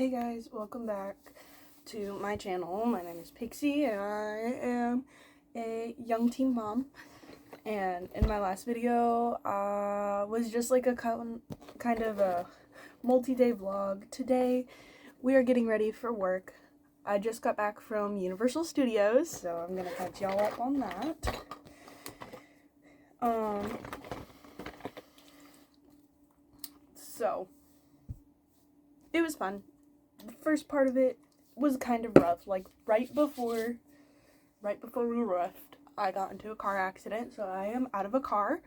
Hey guys, welcome back to my channel. My name is Pixie and I am a young teen mom. And in my last video, was just like a kind of a multi-day vlog. Today, we are getting ready for work. I just got back from Universal Studios, so I'm gonna catch y'all up on that. So it was fun. The first part of it was kind of rough. Like right before we left, I got into a car accident, so I am out of a car.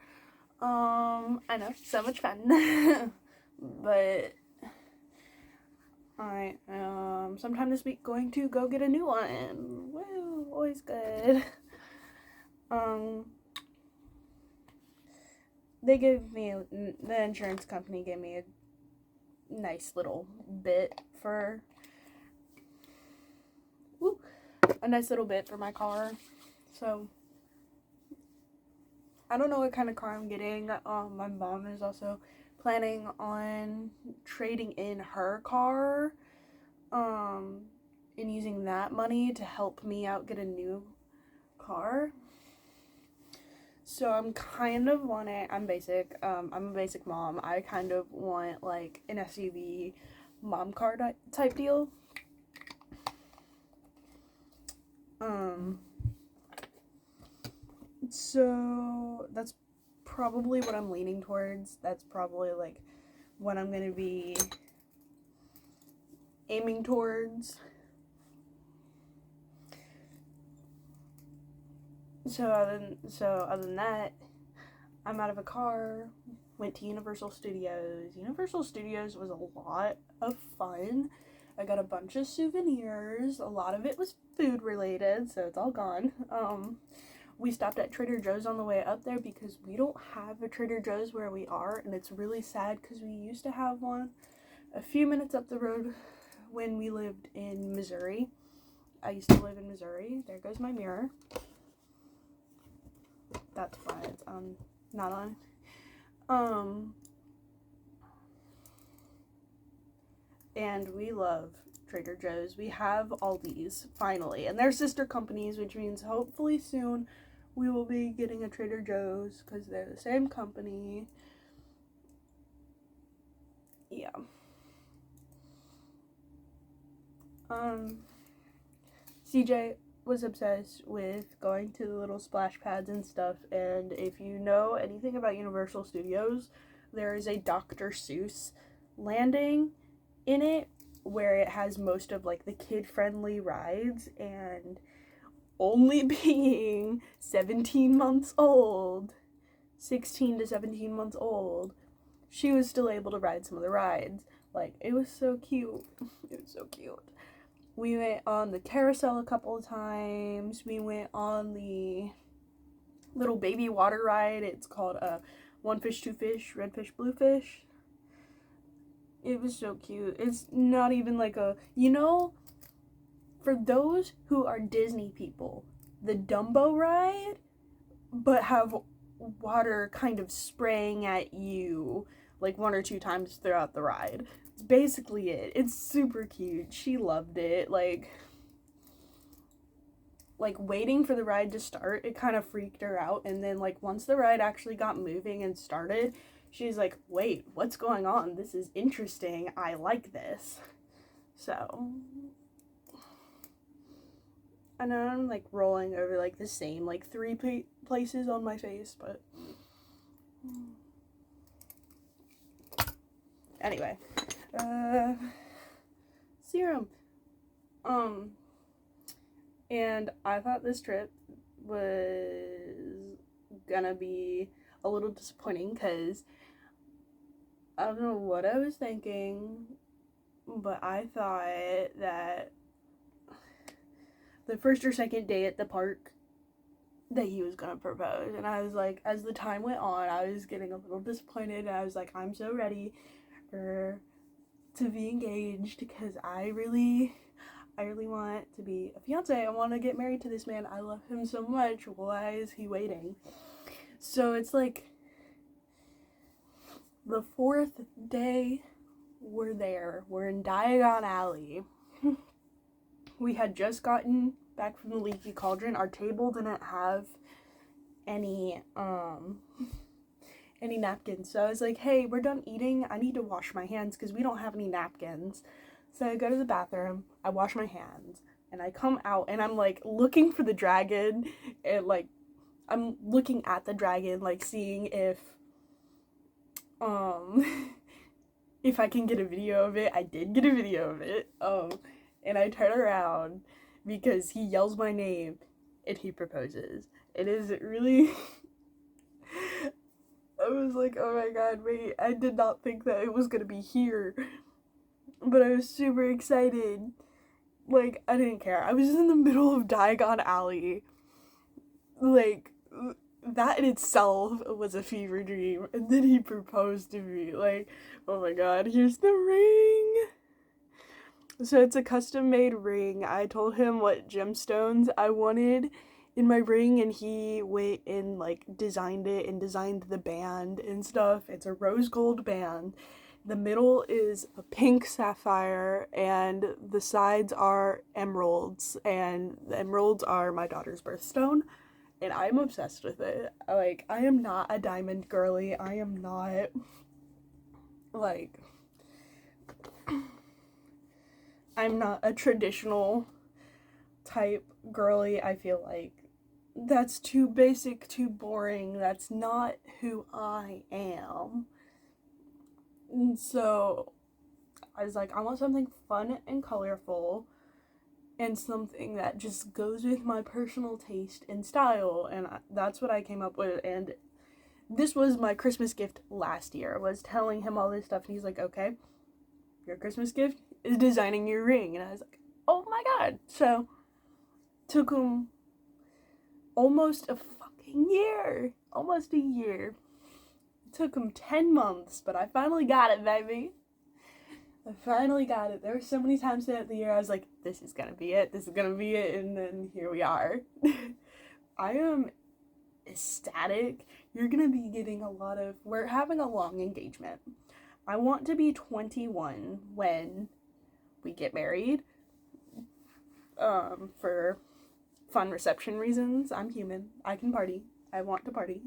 I know, so much fun. But I am sometime this week going to go get a new one. Woo, always good. The insurance company gave me a nice little bit for my car. So I don't know what kind of car I'm getting. My mom is also planning on trading in her car and using that money to help me out get a new car. So I'm basic. I'm a basic mom. I kind of want like an SUV mom car type deal. So that's probably what I'm leaning towards. That's probably like what I'm gonna be aiming towards. So other than that, I'm out of a car, went to Universal Studios. Universal Studios was a lot of fun. I got a bunch of souvenirs. A lot of it was food related, so it's all gone. We stopped at Trader Joe's on the way up there because we don't have a Trader Joe's where we are, and it's really sad because we used to have one a few minutes up the road when we lived in Missouri. I used to live in Missouri. There goes my mirror. That's why it's not on. And we love Trader Joe's. We have Aldi's finally, and they're sister companies, which means hopefully soon we will be getting a Trader Joe's because they're the same company. Yeah. CJ was obsessed with going to the little splash pads and stuff, and if you know anything about Universal Studios, there is a Dr. Seuss landing in it where it has most of like the kid-friendly rides, and only being 16 to 17 months old, she was still able to ride some of the rides. Like, it was so cute. It was so cute. We went on the carousel a couple of times. We went on the little baby water ride. It's called One Fish, Two Fish, Red Fish, Blue Fish. It was so cute. It's not even like for those who are Disney people, the Dumbo ride, but have water kind of spraying at you like one or two times throughout the ride. It's basically it. It's super cute. She loved it. Like waiting for the ride to start, it kind of freaked her out. And then like once the ride actually got moving and started, she's like, wait, what's going on? This is interesting. I like this. So I know I'm like rolling over like the same like three places on my face, but anyway, serum. And I thought this trip was gonna be a little disappointing because I don't know what I was thinking, but I thought that the first or second day at the park that he was gonna propose, and I was like, as the time went on, I was getting a little disappointed, and I was like, I'm so ready to be engaged because I really want to be a fiance. I want to get married to this man. I love him so much. Why is he waiting? So it's like the fourth day we're there. We're in Diagon Alley. We had just gotten back from the Leaky Cauldron. Our table didn't have any napkins. So I was like, hey, we're done eating. I need to wash my hands because we don't have any napkins. So I go to the bathroom, I wash my hands, and I come out and I'm like looking for the dragon, and like I'm looking at the dragon, like seeing if if I can get a video of it. I did get a video of it. And I turn around because he yells my name and he proposes. It is really I was like, oh my god, wait, I did not think that it was gonna be here. But I was super excited. Like, I didn't care. I was just in the middle of Diagon Alley. Like, that in itself was a fever dream. And then he proposed to me. Like, oh my god, here's the ring. So it's a custom-made ring. I told him what gemstones I wanted in my ring, and he went and, like, designed it and designed the band and stuff. It's a rose gold band. The middle is a pink sapphire, and the sides are emeralds, and the emeralds are my daughter's birthstone, and I'm obsessed with it. Like, I am not a diamond girly. I am not, like, I'm not a traditional type girly. I feel like that's too basic, too boring. That's not who I am. And so I was like, I want something fun and colorful and something that just goes with my personal taste and style. And that's what I came up with. And this was my Christmas gift last year. I was telling him all this stuff, and he's like, okay, your Christmas gift is designing your ring. And I was like, oh my god. So took him almost a fucking year. Almost a year. Took him 10 months, but I finally got it, baby. I finally got it. There were so many times throughout the year I was like, this is gonna be it, this is gonna be it, and then here we are. I am ecstatic. You're gonna be getting we're having a long engagement. I want to be 21 when we get married, for fun reception reasons. I'm human. I can party. I want to party.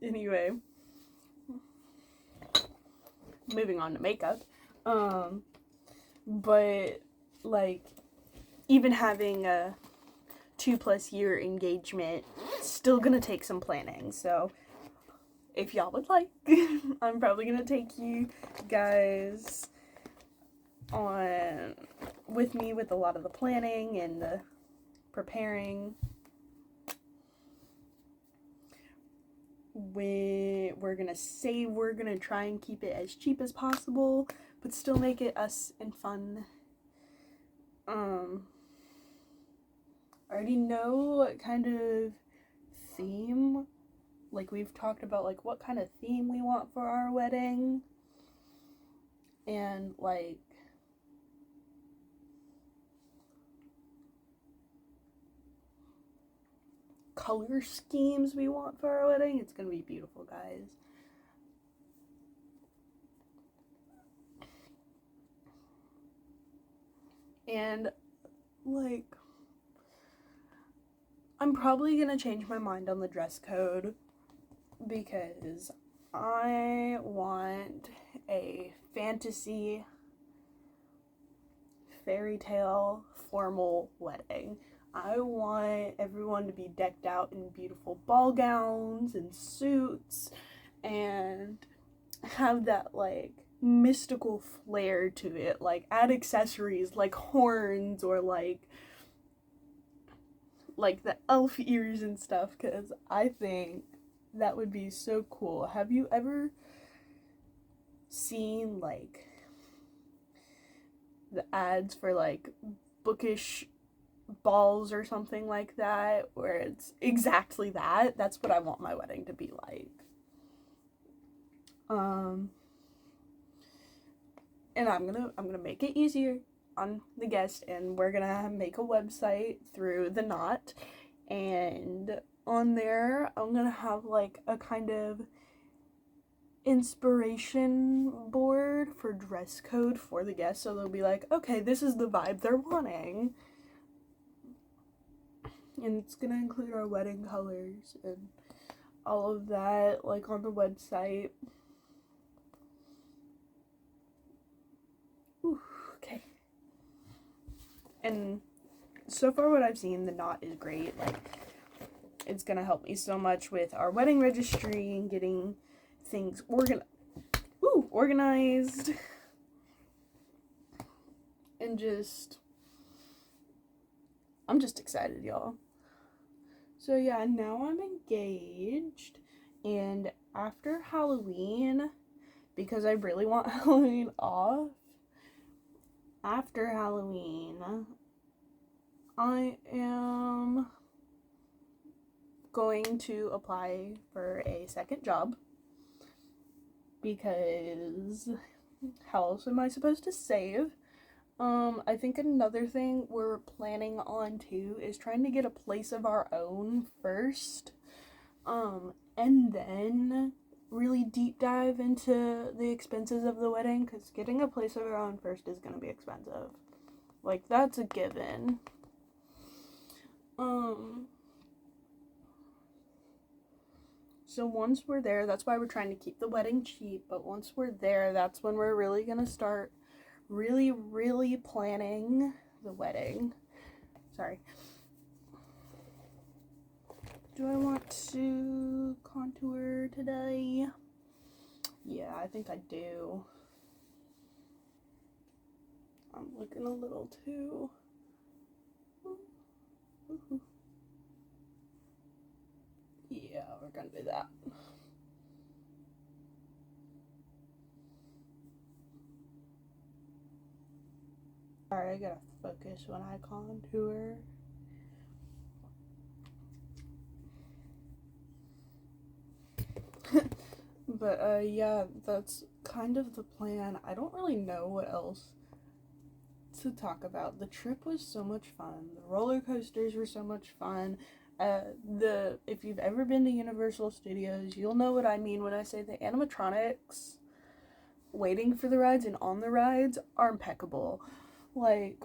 Anyway, moving on to makeup, but, like, even having a 2+ year engagement, still gonna take some planning, so if y'all would like, I'm probably gonna take you guys on with me with a lot of the planning and the preparing. We're gonna try and keep it as cheap as possible, but still make it us and fun. I already know what kind of theme, like, we've talked about, like, what kind of theme we want for our wedding, and, like, color schemes we want for our wedding. It's gonna be beautiful, guys. And, like, I'm probably gonna change my mind on the dress code because I want a fantasy fairy tale formal wedding. I want everyone to be decked out in beautiful ball gowns and suits and have that, like, mystical flair to it. Like, add accessories like horns or like the elf ears and stuff, because I think that would be so cool. Have you ever seen, like, the ads for, like, bookish balls or something like that, where it's exactly that? That's what I want my wedding to be like. And I'm gonna make it easier on the guest, and we're gonna make a website through the Knot, and on there I'm gonna have, like, a kind of inspiration board for dress code for the guests, so they'll be like, okay, this is the vibe they're wanting. And it's gonna include our wedding colors and all of that, like, on the website. Ooh, okay. And so far what I've seen, the knot is great. Like, it's gonna help me so much with our wedding registry and getting things organized. And I'm just excited, y'all. So yeah, now I'm engaged, and after Halloween, because I really want Halloween off, after Halloween, I am going to apply for a second job, because how else am I supposed to save? I think another thing we're planning on too is trying to get a place of our own first, and then really deep dive into the expenses of the wedding, because getting a place of our own first is gonna be expensive. Like, that's a given. So once we're there, that's why we're trying to keep the wedding cheap, but once we're there, that's when we're really gonna start really, really planning the wedding. Sorry. Do I want to contour today? Yeah, I think I do. I'm looking a little too. Yeah, we're gonna do that. Alright, I gotta focus when I contour. But, yeah, that's kind of the plan. I don't really know what else to talk about. The trip was so much fun. The roller coasters were so much fun. If you've ever been to Universal Studios, you'll know what I mean when I say the animatronics waiting for the rides and on the rides are impeccable. Like,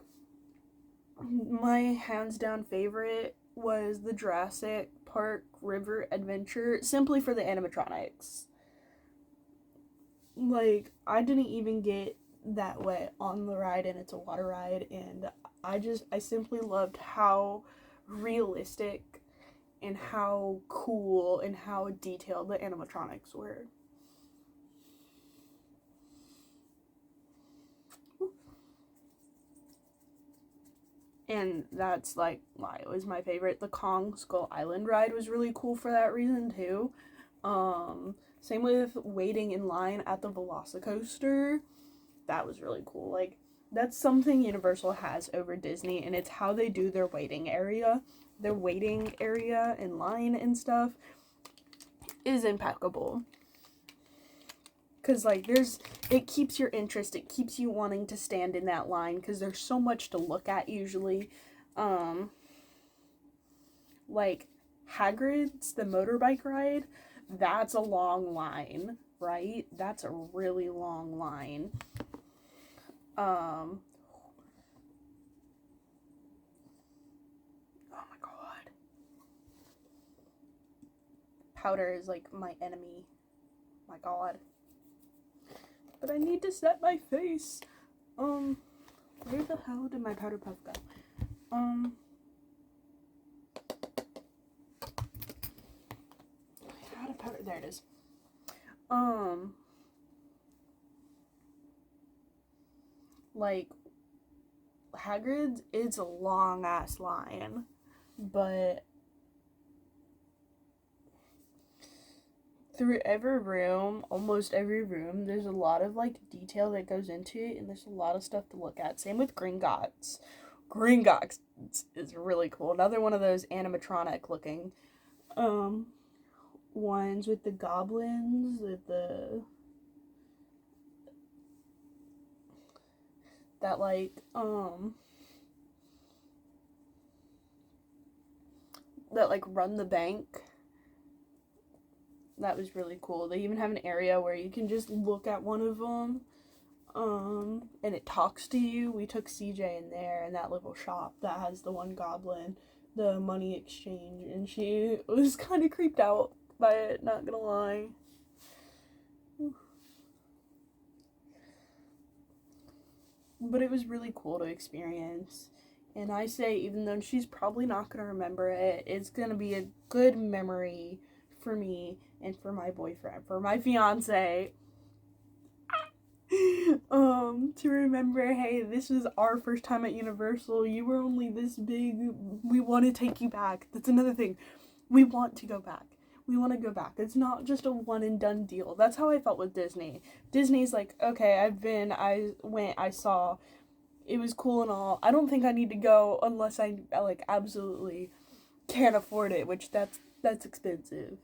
my hands down favorite was the Jurassic Park River Adventure, simply for the animatronics. Like, I didn't even get that wet on the ride, and it's a water ride, and I simply loved how realistic and how cool and how detailed the animatronics were. And that's, like, why it was my favorite. The Kong Skull Island ride was really cool for that reason too. Same with waiting in line at the Velocicoaster. That was really cool. Like, that's something Universal has over Disney, and it's how they do their waiting area. Their waiting area in line and stuff is impeccable. Because, like, it keeps your interest. It keeps you wanting to stand in that line, because there's so much to look at usually. Like, Hagrid's, the motorbike ride, that's a long line, right? That's a really long line. Oh my god. Powder is, like, my enemy. My god. But I need to set my face. Where the hell did my powder puff go? I had a powder. There it is. Like, Hagrid's is a long ass line, but through every room, almost every room, there's a lot of, like, detail that goes into it, and there's a lot of stuff to look at. Same with Gringotts. Gringotts is really cool. Another one of those animatronic looking ones with the goblins, with that, like, that, like, run the bank. that was really cool. They even have an area where you can just look at one of them, and it talks to you. We took CJ in there in that little shop that has the one goblin, the money exchange, and she was kind of creeped out by it, not gonna lie. But it was really cool to experience. And I say, even though she's probably not going to remember it, it's going to be a good memory for me and for my boyfriend, for my fiance. To remember, hey, this was our first time at Universal. You were only this big. We want to take you back. That's another thing. We want to go back. We want to go back. It's not just a one and done deal. That's how I felt with Disney. Disney's like, okay, I went, I saw. It was cool and all. I don't think I need to go unless I like absolutely can't afford it, which that's expensive.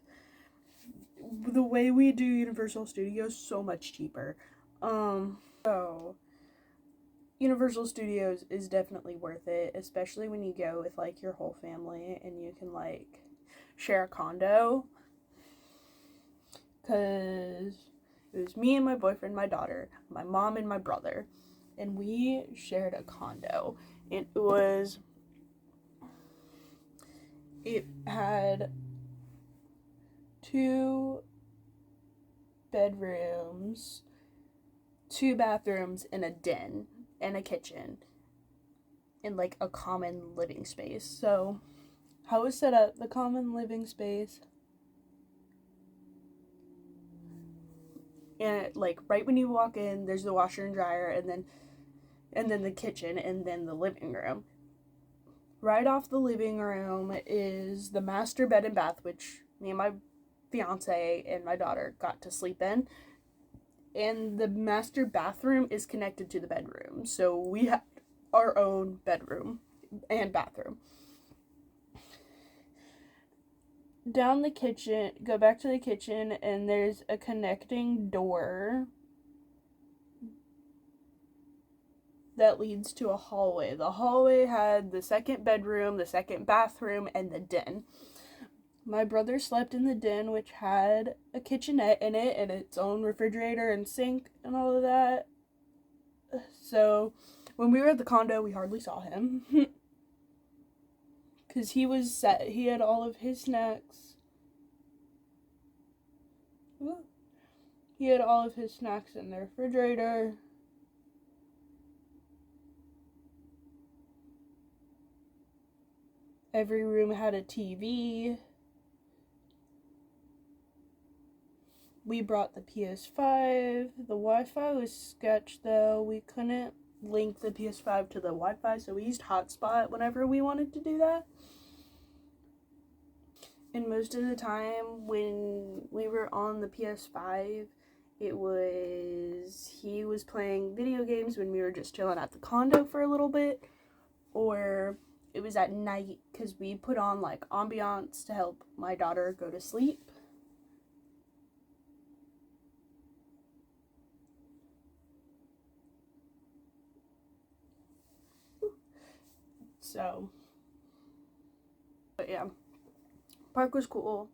The way we do Universal Studios, so much cheaper. So Universal Studios is definitely worth it, especially when you go with like your whole family and you can like share a condo. Cause it was me and my boyfriend, my daughter, my mom and my brother, and we shared a condo. It had 2 bedrooms, 2 bathrooms, and a den, and a kitchen, and like a common living space. So, how it was set up, the common living space, and like right when you walk in, there's the washer and dryer, and then the kitchen, and then the living room. Right off the living room is the master bed and bath, which me and my fiance and my daughter got to sleep in. And the master bathroom is connected to the bedroom. So we had our own bedroom and bathroom. Down the kitchen, go back to the kitchen, and there's a connecting door that leads to a hallway. The hallway had the second bedroom, the second bathroom, and the den. My brother slept in the den, which had a kitchenette in it and its own refrigerator and sink and all of that. So when we were at the condo, we hardly saw him. Because he was set. He had all of his snacks. He had all of his snacks in the refrigerator. Every room had a TV. We brought the PS5. The Wi-Fi was sketch though. We couldn't link the PS5 to the Wi-Fi, so we used hotspot whenever we wanted to do that. And most of the time when we were on the PS5, he was playing video games when we were just chilling at the condo for a little bit, or it was at night because we put on like ambiance to help my daughter go to sleep. So, but yeah, park was cool.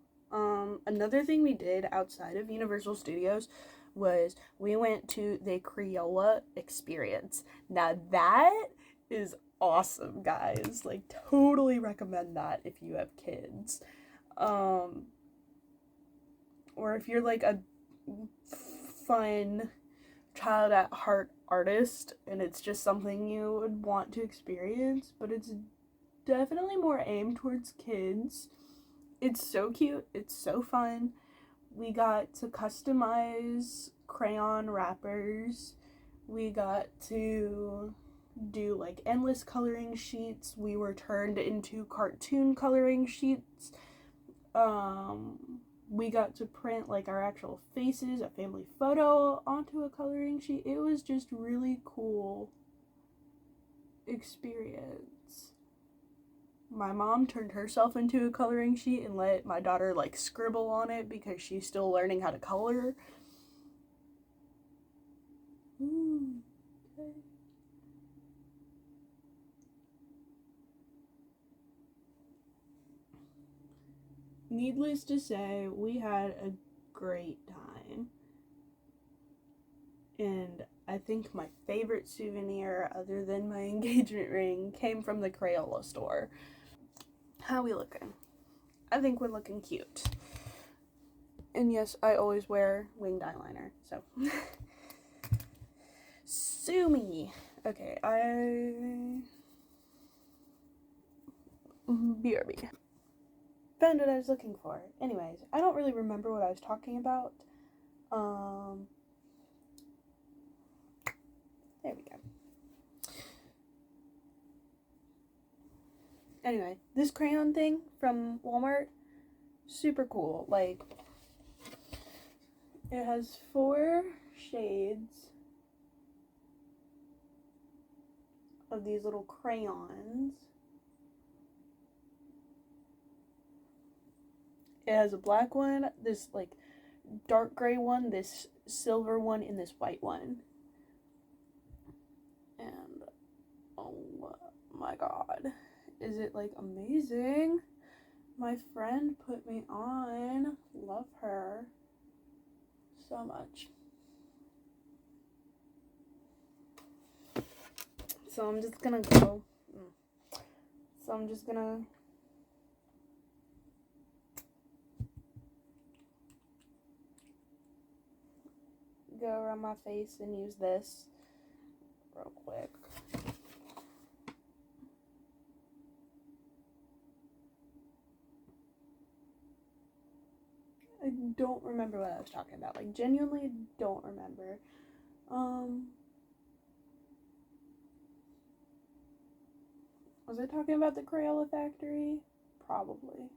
Another thing we did outside of Universal Studios was we went to the Crayola experience. Now that is awesome, guys. Like, totally recommend that if you have kids. Or if you're like a fun child at heart artist and it's just something you would want to experience, but it's definitely more aimed towards kids. It's so cute. It's so fun. We got to customize crayon wrappers. We got to do like endless coloring sheets. We were turned into cartoon coloring sheets. We got to print like our actual faces, a family photo onto a coloring sheet. It was just really cool experience. My mom turned herself into a coloring sheet and let my daughter like scribble on it because she's still learning how to color. Okay. Needless to say, we had a great time. And I think my favorite souvenir, other than my engagement ring, came from the Crayola store. How we looking? I think we're looking cute. And yes, I always wear winged eyeliner, so. Sue me. Okay, BRB. Found what I was looking for. Anyways, I don't really remember what I was talking about. There we go. Anyway, this crayon thing from Walmart, super cool. Like, it has 4 shades of these little crayons. It has a black one, this like dark gray one, this silver one, and this white one. And oh my god, is it like amazing? My friend put me on. Love her so much. So I'm just gonna go. Go around my face and use this real quick. I don't remember what I was talking about. Like, genuinely don't remember. Was I talking about the Crayola factory? Probably.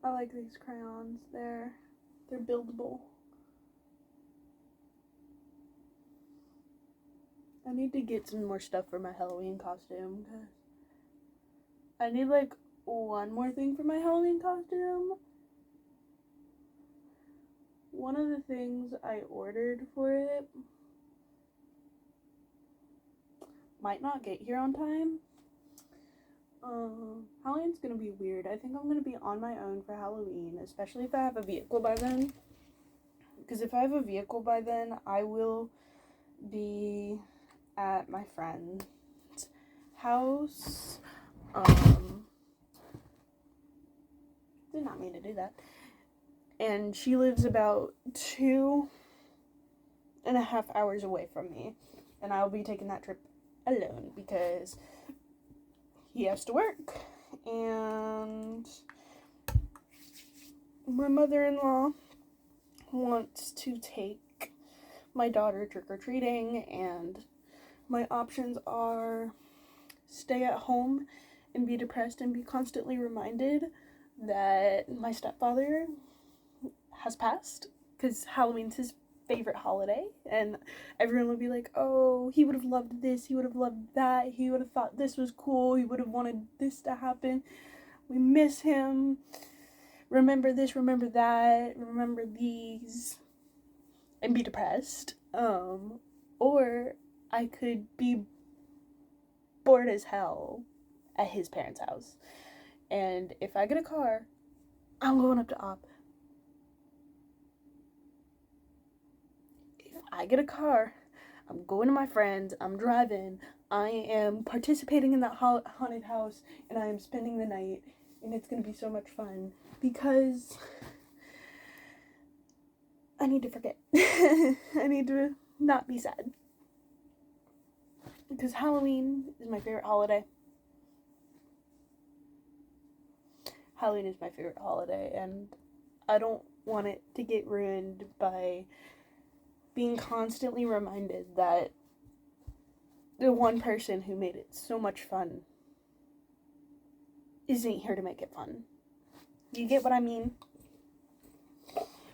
I like these crayons. They're buildable. I need to get some more stuff for my Halloween costume, because I need like one more thing for my Halloween costume. One of the things I ordered for it might not get here on time. Halloween's gonna be weird. I think I'm gonna be on my own for Halloween, especially if I have a vehicle by then. Because if I have a vehicle by then, I will be at my friend's house. Did not mean to do that. And she lives about 2.5 hours away from me. And I'll be taking that trip alone because he has to work. And my mother-in-law wants to take my daughter trick-or-treating, and my options are stay at home and be depressed and be constantly reminded that my stepfather has passed, because Halloween's his favorite holiday, and everyone would be like, oh, he would have loved this, he would have loved that, he would have thought this was cool, he would have wanted this to happen, we miss him, remember this, remember that, remember these, and be depressed. Or I could be bored as hell at his parents' house, and if I get a car, I'm going up to Op. If I get a car, I'm going to my friends, I'm driving, I am participating in that haunted house, and I am spending the night, and it's going to be so much fun, because I need to forget. I need to not be sad. Because Halloween is my favorite holiday. Halloween is my favorite holiday, and I don't want it to get ruined by being constantly reminded that the one person who made it so much fun isn't here to make it fun. You get what I mean?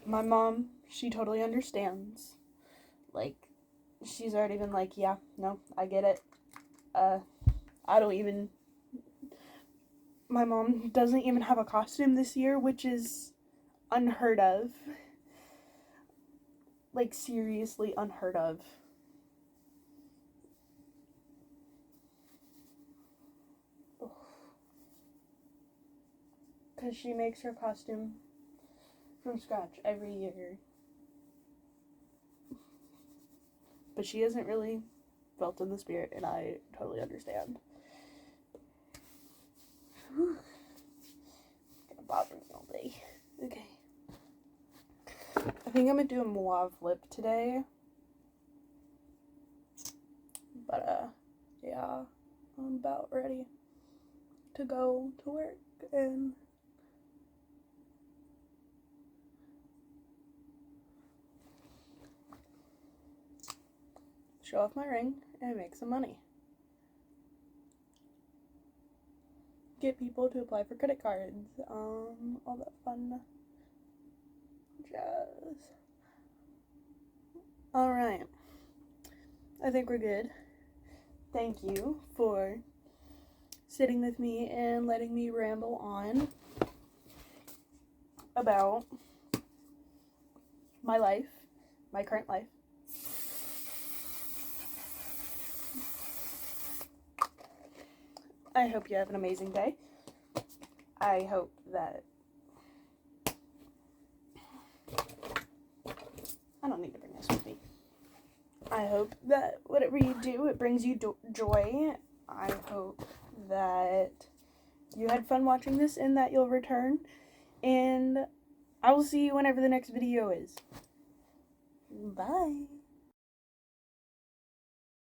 My mom, she totally understands. Like, she's already been like, yeah, no, I get it. My mom doesn't even have a costume this year, which is unheard of. Like, seriously unheard of. Because she makes her costume from scratch every year. But she isn't really felt in the spirit, and I totally understand. Whew. It's gonna bother me all day. Okay. I think I'm gonna do a mauve lip today. But, yeah. I'm about ready to go to work and show off my ring and make some money. Get people to apply for credit cards. All that fun jazz. Alright. I think we're good. Thank you for sitting with me and letting me ramble on about my life, my current life. I hope you have an amazing day. I hope that I don't need to bring this with me. I hope that whatever you do, it brings you joy. I hope that you had fun watching this and that you'll return. And I will see you whenever the next video is. Bye.